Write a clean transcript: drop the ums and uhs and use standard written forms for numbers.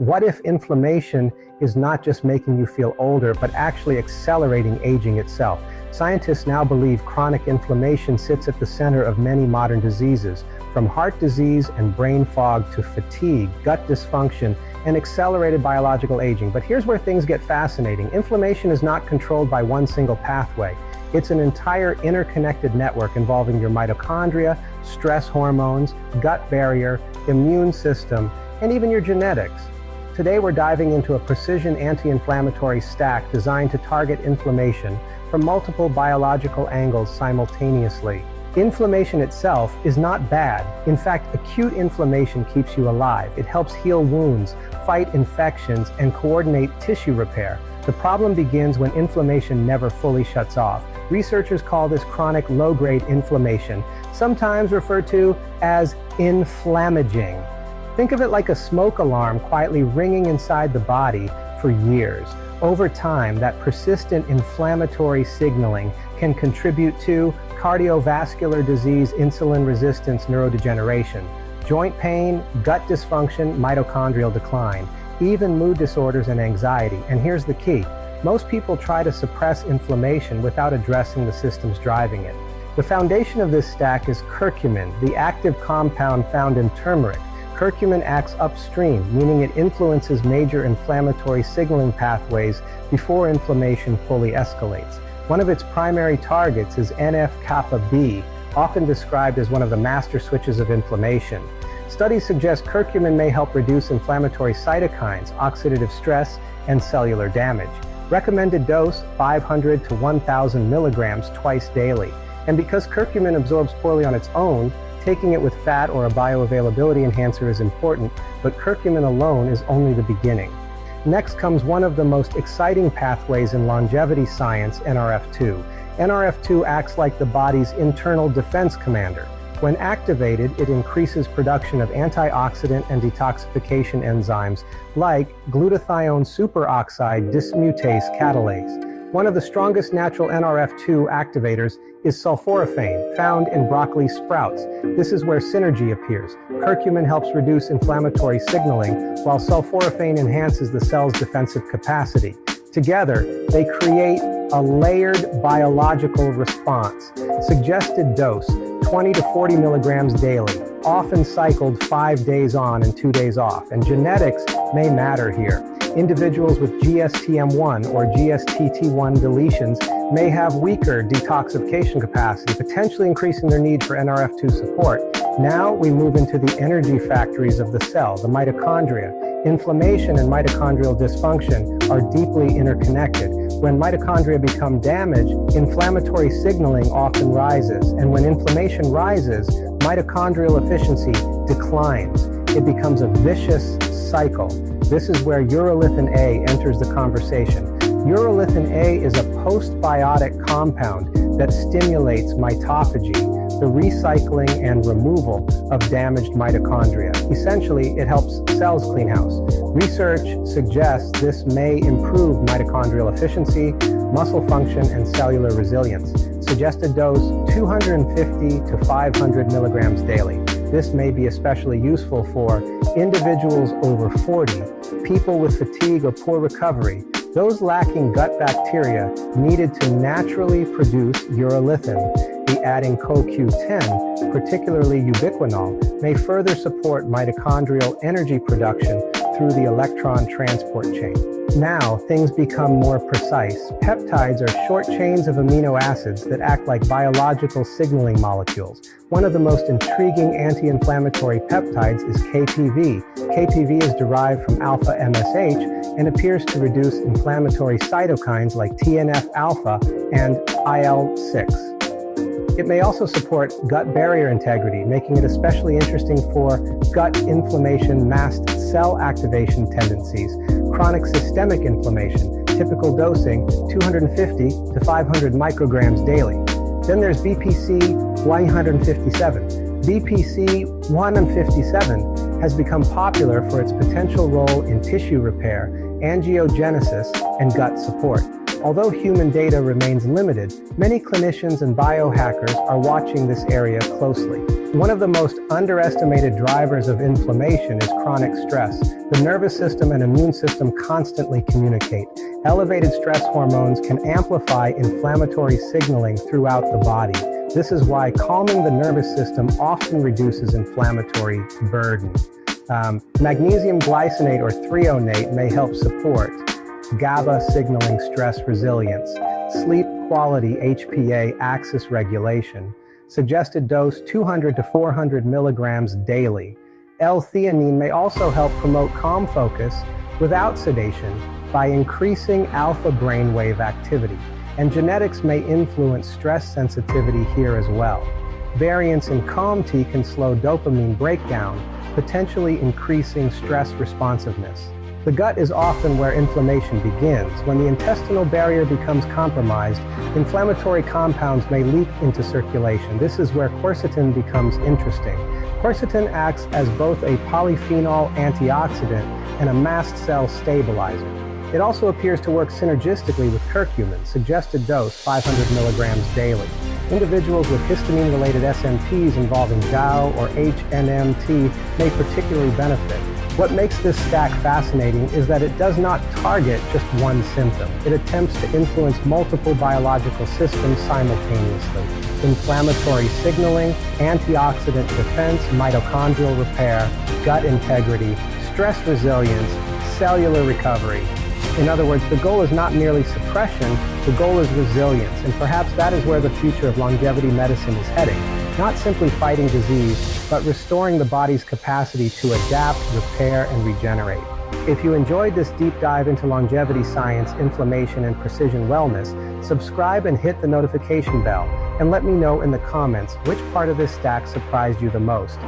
what if inflammation is not just making you feel older, but actually accelerating aging itself? Scientists now believe chronic inflammation sits at the center of many modern diseases, from heart disease and brain fog to fatigue, gut dysfunction, and accelerated biological aging. But here's where things get fascinating. Inflammation is not controlled by one single pathway. It's an entire interconnected network involving your mitochondria, stress hormones, gut barrier, immune system, and even your genetics. Today we're diving into a precision anti-inflammatory stack designed to target inflammation from multiple biological angles simultaneously. Inflammation itself is not bad. In fact, acute inflammation keeps you alive. It helps heal wounds, fight infections, and coordinate tissue repair. The problem begins when inflammation never fully shuts off. Researchers call this chronic low-grade inflammation, sometimes referred to as inflammaging. Think of it like a smoke alarm quietly ringing inside the body for years. Over time, that persistent inflammatory signaling can contribute to cardiovascular disease, insulin resistance, neurodegeneration, joint pain, gut dysfunction, mitochondrial decline, even mood disorders and anxiety. And here's the key. Most people try to suppress inflammation without addressing the systems driving it. The foundation of this stack is curcumin, the active compound found in turmeric. Curcumin acts upstream, meaning it influences major inflammatory signaling pathways before inflammation fully escalates. One of its primary targets is NF-kappa B, often described as one of the master switches of inflammation. Studies suggest curcumin may help reduce inflammatory cytokines, oxidative stress, and cellular damage. Recommended dose 500 to 1,000 milligrams twice daily. And because curcumin absorbs poorly on its own, taking it with fat or a bioavailability enhancer is important, but curcumin alone is only the beginning. Next comes one of the most exciting pathways in longevity science, NRF2. NRF2 acts like the body's internal defense commander. When activated, it increases production of antioxidant and detoxification enzymes like glutathione superoxide dismutase catalase. One of the strongest natural NRF2 activators is sulforaphane, found in broccoli sprouts. This is where synergy appears. Curcumin helps reduce inflammatory signaling, while sulforaphane enhances the cell's defensive capacity. Together, they create a layered biological response. Suggested dose, 20 to 40 milligrams daily, often cycled 5 days on and 2 days off. And genetics may matter here. Individuals with GSTM1 or GSTT1 deletions may have weaker detoxification capacity, potentially increasing their need for NRF2 support. Now we move into the energy factories of the cell, the mitochondria. Inflammation and mitochondrial dysfunction are deeply interconnected. When mitochondria become damaged, inflammatory signaling often rises. And when inflammation rises, mitochondrial efficiency declines. It becomes a vicious cycle. This is where Urolithin A enters the conversation. Urolithin A is a postbiotic compound that stimulates mitophagy, the recycling and removal of damaged mitochondria. Essentially, it helps cells clean house. Research suggests this may improve mitochondrial efficiency, muscle function, and cellular resilience. Suggested dose 250 to 500 milligrams daily. This may be especially useful for individuals over 40, people with fatigue or poor recovery, those lacking gut bacteria needed to naturally produce urolithin. The adding CoQ10, particularly ubiquinol, may further support mitochondrial energy production through the electron transport chain. Now, things become more precise. Peptides are short chains of amino acids that act like biological signaling molecules. One of the most intriguing anti-inflammatory peptides is KPV. KPV is derived from alpha MSH and appears to reduce inflammatory cytokines like TNF-alpha and IL-6. It may also support gut barrier integrity, making it especially interesting for gut inflammation, mast cell activation tendencies, chronic systemic inflammation, typical dosing 250 to 500 micrograms daily. Then there's BPC-157. BPC-157 has become popular for its potential role in tissue repair, angiogenesis, and gut support. Although human data remains limited, many clinicians and biohackers are watching this area closely. One of the most underestimated drivers of inflammation is chronic stress. The nervous system and immune system constantly communicate. Elevated stress hormones can amplify inflammatory signaling throughout the body. This is why calming the nervous system often reduces inflammatory burden. Magnesium glycinate or threonate may help support GABA signaling stress resilience, sleep quality HPA axis regulation, suggested dose 200 to 400 milligrams daily. L-theanine may also help promote calm focus without sedation by increasing alpha brainwave activity, and genetics may influence stress sensitivity here as well. Variants in COMT can slow dopamine breakdown, potentially increasing stress responsiveness. The gut is often where inflammation begins. When the intestinal barrier becomes compromised, inflammatory compounds may leak into circulation. This is where quercetin becomes interesting. Quercetin acts as both a polyphenol antioxidant and a mast cell stabilizer. It also appears to work synergistically with curcumin, suggested dose 500 milligrams daily. Individuals with histamine-related SNPs involving GAU or HNMT may particularly benefit. What makes this stack fascinating is that it does not target just one symptom. It attempts to influence multiple biological systems simultaneously. Inflammatory signaling, antioxidant defense, mitochondrial repair, gut integrity, stress resilience, cellular recovery. In other words, the goal is not merely suppression, the goal is resilience, and perhaps that is where the future of longevity medicine is heading. Not simply fighting disease, but restoring the body's capacity to adapt, repair, and regenerate. If you enjoyed this deep dive into longevity science, inflammation, and precision wellness, subscribe and hit the notification bell, and let me know in the comments which part of this stack surprised you the most.